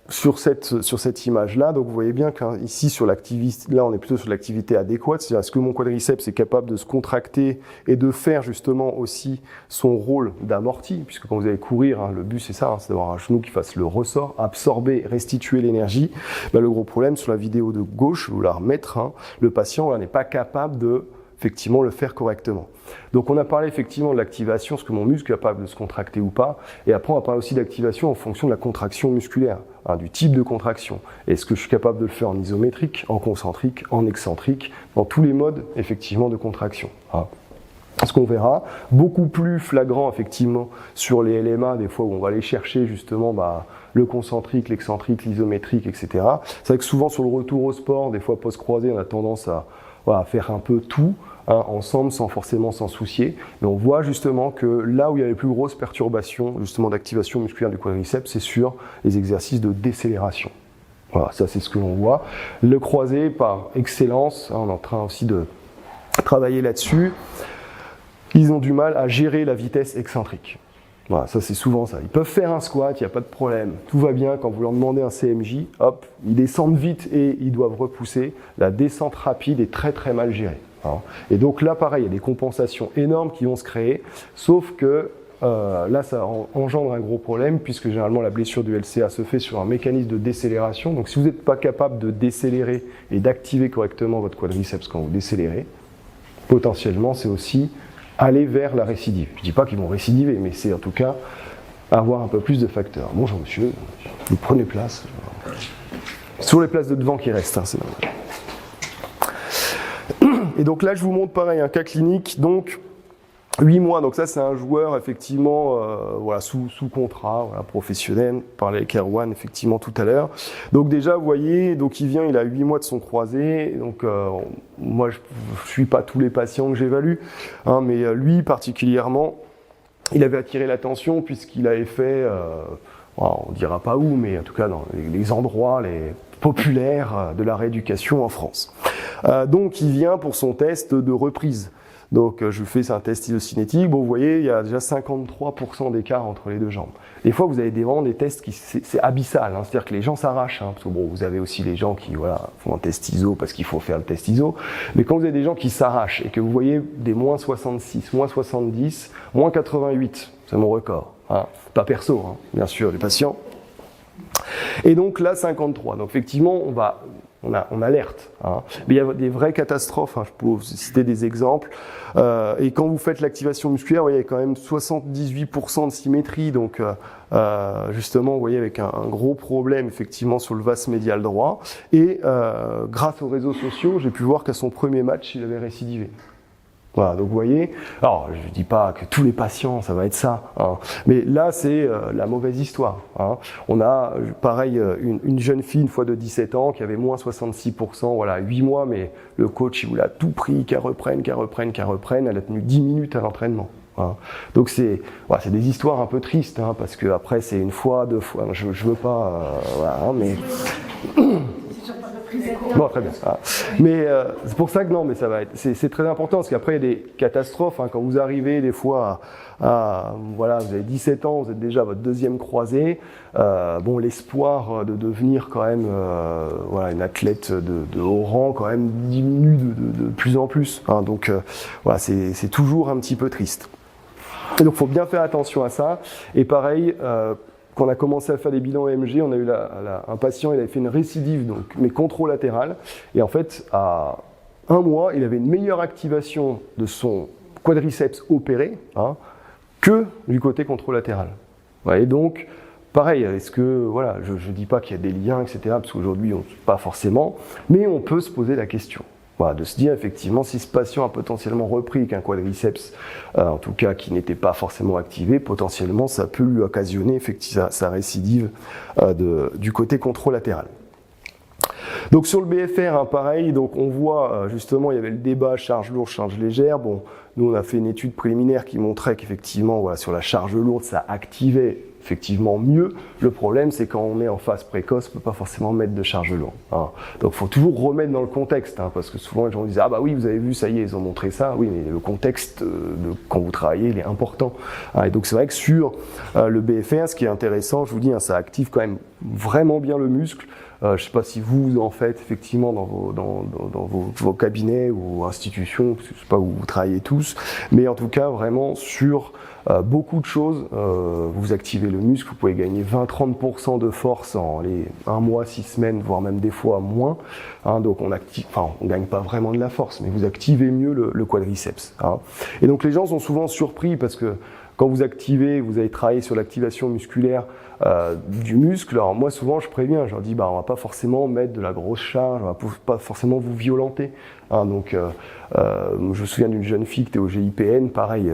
sur cette image-là, donc vous voyez bien qu'ici sur l'activité, là on est plutôt sur l'activité adéquate, c'est-à-dire est-ce que mon quadriceps est capable de se contracter et de faire justement aussi son rôle d'amorti, puisque quand vous allez courir, le but c'est ça, c'est d'avoir un genou qui fasse le ressort, absorber, restituer l'énergie. Le gros problème sur la vidéo de gauche, je vais vous la remettre, le patient n'est pas capable de effectivement le faire correctement. Donc on a parlé effectivement de l'activation, est-ce que mon muscle est capable de se contracter ou pas, et après on va parler aussi d'activation en fonction de la contraction musculaire, du type de contraction. Est-ce que je suis capable de le faire en isométrique, en concentrique, en excentrique, dans tous les modes effectivement de contraction. Ce qu'on verra, beaucoup plus flagrant effectivement sur les LMA, des fois où on va aller chercher justement le concentrique, l'excentrique, l'isométrique, etc. C'est vrai que souvent sur le retour au sport, des fois post-croisé, on a tendance à faire un peu tout ensemble sans forcément s'en soucier. Mais on voit justement que là où il y a les plus grosses perturbations justement d'activation musculaire du quadriceps, c'est sur les exercices de décélération. Voilà, ça c'est ce que l'on voit. Le croisé par excellence, on est en train aussi de travailler là-dessus. Ils ont du mal à gérer la vitesse excentrique. Voilà, ça c'est souvent ça. Ils peuvent faire un squat, il n'y a pas de problème. Tout va bien, quand vous leur demandez un CMJ, hop, ils descendent vite et ils doivent repousser. La descente rapide est très très mal gérée. Et donc là pareil, il y a des compensations énormes qui vont se créer, sauf que là ça engendre un gros problème, puisque généralement la blessure du LCA se fait sur un mécanisme de décélération. Donc si vous n'êtes pas capable de décélérer et d'activer correctement votre quadriceps quand vous décélérez, potentiellement c'est aussi aller vers la récidive. Je ne dis pas qu'ils vont récidiver, mais c'est en tout cas avoir un peu plus de facteurs. Bonjour monsieur, vous prenez place. Sur les places de devant qui restent, c'est normal. Et donc là, je vous montre pareil, un cas clinique, donc 8 mois. Donc ça, c'est un joueur effectivement sous contrat, professionnel. On parlait avec Erwan effectivement tout à l'heure. Donc déjà, vous voyez, donc il a 8 mois de son croisé. Donc moi, je suis pas tous les patients que j'évalue, mais lui particulièrement, il avait attiré l'attention puisqu'il avait fait, on dira pas où, mais en tout cas dans les endroits les populaires de la rééducation en France. Donc il vient pour son test de reprise. Donc je fais un test isocinétique, vous voyez, il y a déjà 53% d'écart entre les deux jambes. Des fois vous avez vraiment des tests qui c'est abyssal, c'est-à-dire que les gens s'arrachent, parce que vous avez aussi les gens qui font un test ISO parce qu'il faut faire le test ISO, mais quand vous avez des gens qui s'arrachent et que vous voyez des moins 66, moins 70, moins 88, c'est mon record, pas perso, bien sûr, les patients. Et donc là 53, donc effectivement on va on alerte. Hein. Mais il y a des vraies catastrophes, hein, je peux vous citer des exemples. Et quand vous faites l'activation musculaire, vous voyez, il y a quand même 78% de symétrie, donc justement, vous voyez, avec un gros problème effectivement sur le vaste médial droit. Et grâce aux réseaux sociaux, j'ai pu voir qu'à son premier match, il avait récidivé. Voilà, donc vous voyez, alors je ne dis pas que tous les patients, ça va être ça, hein, mais là c'est la mauvaise histoire. Hein. On a pareil une jeune fille, une fois de 17 ans, qui avait moins 66%, voilà, 8 mois, mais le coach il voulait à tout prix qu'elle reprenne, elle a tenu 10 minutes à l'entraînement. Hein. Donc c'est des histoires un peu tristes, hein, parce que après c'est une fois, 2 fois, je veux pas, voilà, hein, mais... Bon, très bien. Ah. Mais c'est pour ça que non, mais ça va être, c'est très important parce qu'après il y a des catastrophes. Hein, quand vous arrivez des fois voilà, vous avez 17 ans, vous êtes déjà à votre deuxième croisée. Bon, l'espoir de devenir quand même, voilà, une athlète de haut rang quand même diminue de plus en plus. Hein, donc voilà, c'est toujours un petit peu triste. Et donc, il faut bien faire attention à ça. Et pareil. Quand on a commencé à faire des bilans EMG, on a eu un patient, il avait fait une récidive, donc, mais controlatérale. Et en fait, à 1 mois, il avait une meilleure activation de son quadriceps opéré, hein, que du côté controlatéral. Et donc, pareil, est-ce que, voilà, je ne dis pas qu'il y a des liens, etc., parce qu'aujourd'hui, pas forcément, mais on peut se poser la question. Voilà, de se dire effectivement si ce patient a potentiellement repris qu'un quadriceps, en tout cas qui n'était pas forcément activé, potentiellement ça peut lui occasionner effectivement sa récidive du côté controlatéral. Donc sur le BFR, hein, pareil, donc on voit justement il y avait le débat charge lourde, charge légère. Bon, nous on a fait une étude préliminaire qui montrait qu'effectivement voilà, sur la charge lourde ça activait effectivement mieux. Le problème, c'est quand on est en phase précoce, on ne peut pas forcément mettre de charge lourde. Hein. Donc, il faut toujours remettre dans le contexte, hein, parce que souvent les gens disent « Ah bah oui, vous avez vu, ça y est, ils ont montré ça. » Oui, mais le contexte de quand vous travaillez, il est important. Hein, et donc, c'est vrai que sur le BFR, ce qui est intéressant, je vous dis, hein, ça active quand même vraiment bien le muscle. Je ne sais pas si vous en faites effectivement dans vos cabinets ou institutions, parce que je ne sais pas où vous travaillez tous, mais en tout cas, vraiment sur beaucoup de choses, vous activez le muscle, vous pouvez gagner 20-30% de force en 1 mois, 6 semaines, voire même des fois moins. Hein, donc on gagne pas vraiment de la force, mais vous activez mieux le quadriceps. Hein. Et donc les gens sont souvent surpris parce que quand vous activez, vous allez travailler sur l'activation musculaire du muscle. Alors moi souvent je préviens, je leur dis on va pas forcément mettre de la grosse charge, on va pas forcément vous violenter. Hein, donc je me souviens d'une jeune fille qui était au GIPN, pareil.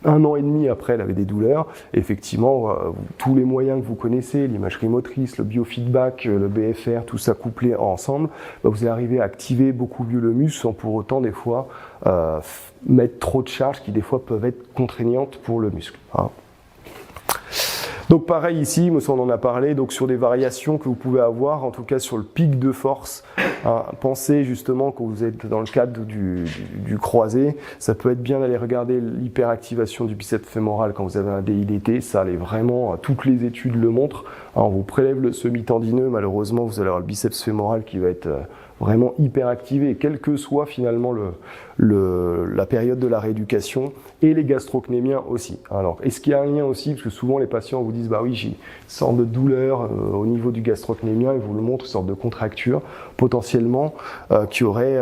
1 an et demi après, elle avait des douleurs. Et effectivement, tous les moyens que vous connaissez, l'imagerie motrice, le biofeedback, le BFR, tout ça couplé ensemble, vous allez arriver à activer beaucoup mieux le muscle sans pour autant des fois mettre trop de charges qui des fois peuvent être contraignantes pour le muscle. Hein. Donc pareil ici, on en a parlé, donc sur des variations que vous pouvez avoir, en tout cas sur le pic de force. Hein, pensez justement quand vous êtes dans le cadre du croisé, ça peut être bien d'aller regarder l'hyperactivation du biceps fémoral quand vous avez un DIDT, ça allait vraiment, toutes les études le montrent. Hein, on vous prélève le semi-tendineux, malheureusement vous allez avoir le biceps fémoral qui va être vraiment hyper activé, quelle que soit finalement la période de la rééducation, et les gastrocnémiens aussi. Alors, est-ce qu'il y a un lien aussi, parce que souvent les patients vous disent, bah oui, j'ai une sorte de douleur au niveau du gastrocnémien, ils vous le montrent, une sorte de contracture, potentiellement, qui aurait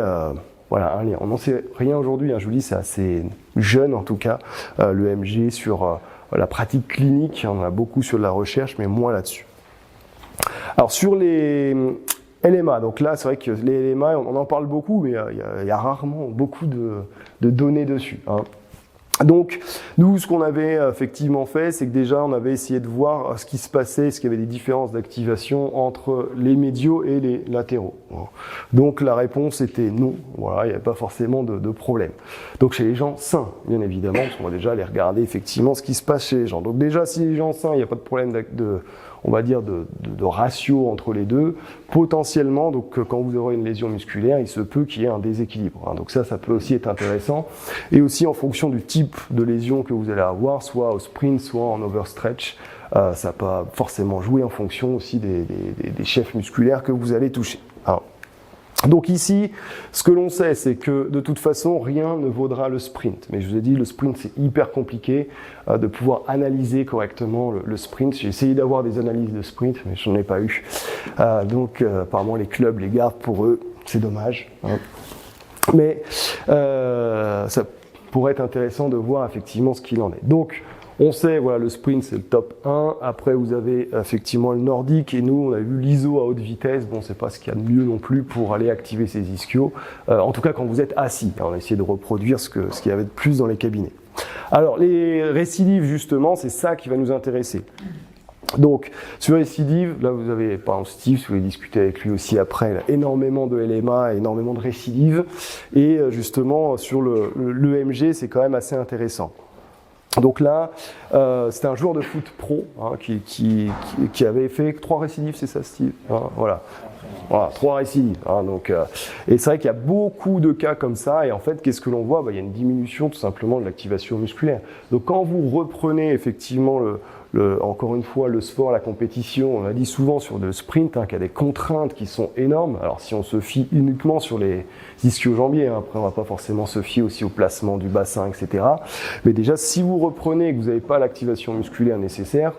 voilà, un lien. On n'en sait rien aujourd'hui, hein, je vous dis, c'est assez jeune en tout cas, le MG sur la pratique clinique, on en a beaucoup sur la recherche, mais moins là-dessus. Alors sur les LMA, donc là c'est vrai que les LMA, on en parle beaucoup, mais il y a rarement beaucoup de données dessus. Hein. Donc nous, ce qu'on avait effectivement fait, c'est que déjà on avait essayé de voir ce qui se passait, est-ce qu'il y avait des différences d'activation entre les médiaux et les latéraux. Donc la réponse était non, voilà, il n'y avait pas forcément de problème. Donc chez les gens sains, bien évidemment, parce qu'on va déjà aller regarder effectivement ce qui se passe chez les gens. Donc déjà si les gens sains, il n'y a pas de problème on va dire de ratio entre les deux, potentiellement, donc quand vous aurez une lésion musculaire, il se peut qu'il y ait un déséquilibre. Hein, donc ça peut aussi être intéressant. Et aussi en fonction du type de lésion que vous allez avoir, soit au sprint, soit en overstretch, ça peut forcément jouer en fonction aussi des chefs musculaires que vous allez toucher. Hein. Donc ici, ce que l'on sait, c'est que de toute façon, rien ne vaudra le sprint. Mais je vous ai dit, le sprint, c'est hyper compliqué de pouvoir analyser correctement le sprint. J'ai essayé d'avoir des analyses de sprint, mais je n'en ai pas eu. Donc apparemment, les clubs les gardent pour eux. C'est dommage. Hein. Mais ça pourrait être intéressant de voir effectivement ce qu'il en est. Donc, on sait, voilà, le sprint, c'est le top 1. Après, vous avez effectivement le nordique. Et nous, on a vu l'ISO à haute vitesse. Bon, c'est pas ce qu'il y a de mieux non plus pour aller activer ces ischios. En tout cas, quand vous êtes assis. On a essayé de reproduire ce qu'il y avait de plus dans les cabinets. Alors, les récidives, justement, c'est ça qui va nous intéresser. Donc, sur récidive, là, vous avez, par exemple, Steve, si vous voulez discuter avec lui aussi après, il a énormément de LMA, énormément de récidives. Et justement, sur l'EMG, c'est quand même assez intéressant. Donc là, c'était un joueur de foot pro hein, qui avait fait 3 récidives, c'est ça, Steve hein, voilà, 3 récidives. Hein, donc, et c'est vrai qu'il y a beaucoup de cas comme ça. Et en fait, qu'est-ce que l'on voit ? Il y a une diminution tout simplement de l'activation musculaire. Donc quand vous reprenez effectivement encore une fois, le sport, la compétition, on a dit souvent sur le sprint hein, qu'il y a des contraintes qui sont énormes. Alors si on se fie uniquement sur les ischio-jambiers, hein, après on ne va pas forcément se fier aussi au placement du bassin, etc. Mais déjà, si vous reprenez et que vous n'avez pas l'activation musculaire nécessaire,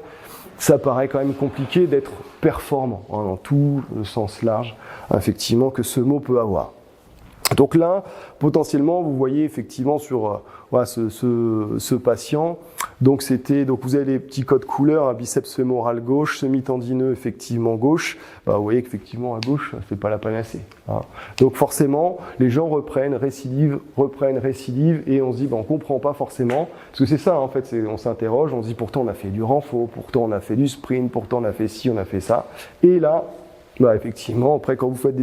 ça paraît quand même compliqué d'être performant, hein, dans tout le sens large, effectivement, que ce mot peut avoir. Donc là, potentiellement, vous voyez effectivement sur voilà, ce patient, donc vous avez les petits codes couleurs, un biceps fémoral gauche, semi-tendineux effectivement gauche, vous voyez qu'effectivement à gauche, ça ne fait pas la panacée. Hein. Donc forcément, les gens reprennent récidive, et on se dit, on ne comprend pas forcément, parce que c'est ça en fait, on s'interroge, on se dit pourtant on a fait du renfort, pourtant on a fait du sprint, pourtant on a fait ci, on a fait ça, et là, effectivement, après quand vous faites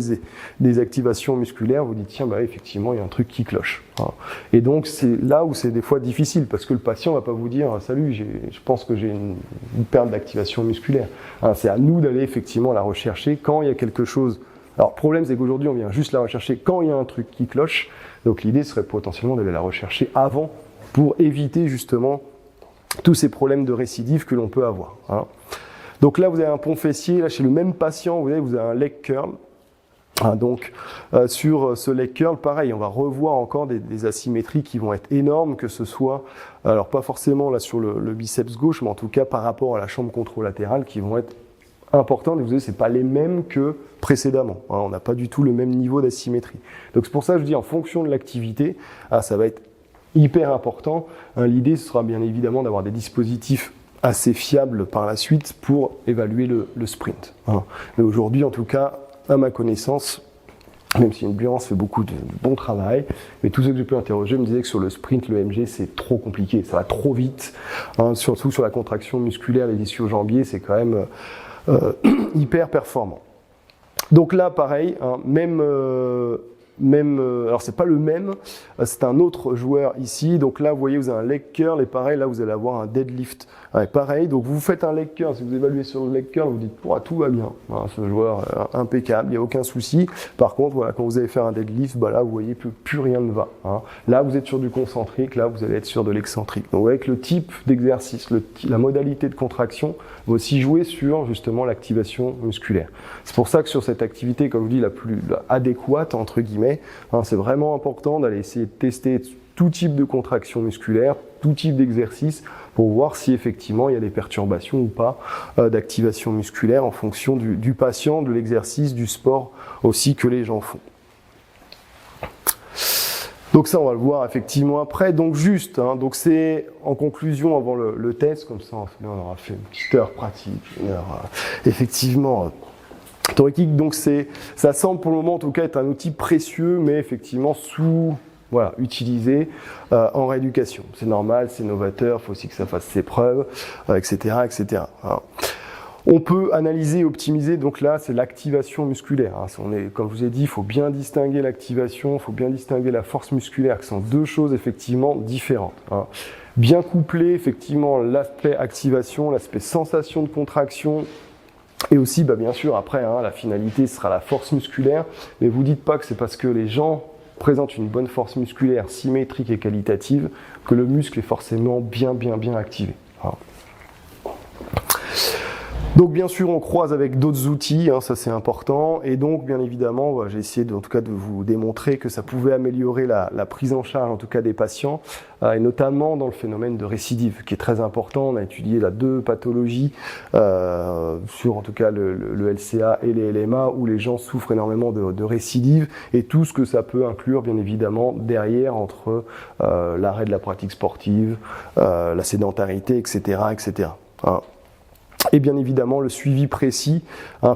des activations musculaires, vous dites tiens, effectivement, il y a un truc qui cloche. Hein. Et donc c'est là où c'est des fois difficile, parce que le patient va pas vous dire salut, je pense que j'ai une perte d'activation musculaire. Hein, c'est à nous d'aller effectivement la rechercher quand il y a quelque chose. Alors le problème c'est qu'aujourd'hui on vient juste la rechercher quand il y a un truc qui cloche. Donc l'idée serait potentiellement d'aller la rechercher avant pour éviter justement tous ces problèmes de récidive que l'on peut avoir. Hein. Donc là, vous avez un pont fessier. Là, chez le même patient, vous avez un leg curl. Ah, donc, sur ce leg curl, pareil, on va revoir encore des asymétries qui vont être énormes, que ce soit, alors pas forcément là sur le biceps gauche, mais en tout cas par rapport à la chambre contralatérale, qui vont être importantes. Et vous voyez, c'est pas les mêmes que précédemment. Hein, on n'a pas du tout le même niveau d'asymétrie. Donc c'est pour ça que je dis en fonction de l'activité, ça va être hyper important. Hein, l'idée, ce sera bien évidemment d'avoir des dispositifs assez fiable par la suite pour évaluer le sprint. Hein. Mais aujourd'hui, en tout cas, à ma connaissance, même si Endurance fait beaucoup de bon travail, mais tous ceux que j'ai pu interroger me disaient que sur le sprint, le MG, c'est trop compliqué, ça va trop vite, hein, surtout sur la contraction musculaire, les ischio-jambiers, c'est quand même hyper performant. Donc là, pareil, hein, alors c'est pas le même, c'est un autre joueur ici. Donc là, vous voyez, vous avez un leg curl et pareil, là, vous allez avoir un deadlift. Ouais, pareil, donc vous faites un leg curl, si vous évaluez sur le leg curl, vous dites, tout va bien. Hein, ce joueur impeccable, il n'y a aucun souci. Par contre, voilà, quand vous allez faire un deadlift, là, vous voyez, plus rien ne va. Hein. Là, vous êtes sur du concentrique, là, vous allez être sur de l'excentrique. Donc, avec le type d'exercice, la modalité de contraction va aussi jouer sur, justement, l'activation musculaire. C'est pour ça que sur cette activité, comme je dis, la plus adéquate, entre guillemets, hein, c'est vraiment important d'aller essayer de tester tout type de contraction musculaire, tout type d'exercice, pour voir si effectivement il y a des perturbations ou pas d'activation musculaire en fonction du patient, de l'exercice, du sport aussi que les gens font. Donc ça, on va le voir effectivement après. Donc juste, hein, donc c'est en conclusion avant le test, comme ça on aura fait une petite heure pratique, une heure effectivement théorique. Donc ça semble pour le moment en tout cas être un outil précieux, mais effectivement utilisé en rééducation. C'est normal, c'est novateur, il faut aussi que ça fasse ses preuves, etc., etc. Alors, on peut analyser et optimiser, donc là, c'est l'activation musculaire. Hein. Comme je vous ai dit, il faut bien distinguer l'activation, il faut bien distinguer la force musculaire, qui sont deux choses effectivement différentes. Hein. Bien coupler effectivement l'aspect activation, l'aspect sensation de contraction, et aussi, bien sûr, après, hein, la finalité sera la force musculaire, mais vous dites pas que c'est parce que les gens présente une bonne force musculaire symétrique et qualitative que le muscle est forcément bien activé. Donc bien sûr, on croise avec d'autres outils, hein, ça c'est important, et donc bien évidemment, j'ai essayé en tout cas de vous démontrer que ça pouvait améliorer la prise en charge en tout cas des patients, et notamment dans le phénomène de récidive, qui est très important. On a étudié là 2 pathologies sur en tout cas le LCA et les LMA, où les gens souffrent énormément de récidive, et tout ce que ça peut inclure bien évidemment derrière entre l'arrêt de la pratique sportive, la sédentarité, etc. etc. Hein. Et bien évidemment, le suivi précis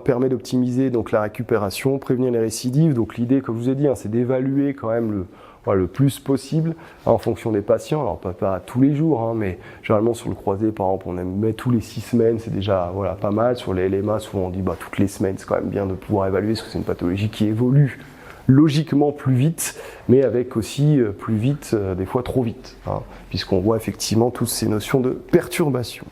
permet d'optimiser donc la récupération, prévenir les récidives. Donc l'idée, comme je vous ai dit, c'est d'évaluer quand même le plus possible en fonction des patients. Alors pas tous les jours, mais généralement sur le croisé, par exemple, on met tous les 6 semaines, c'est déjà pas mal. Sur les LMA, souvent on dit toutes les semaines, c'est quand même bien de pouvoir évaluer, parce que c'est une pathologie qui évolue logiquement plus vite, mais avec aussi plus vite, des fois trop vite, puisqu'on voit effectivement toutes ces notions de perturbation.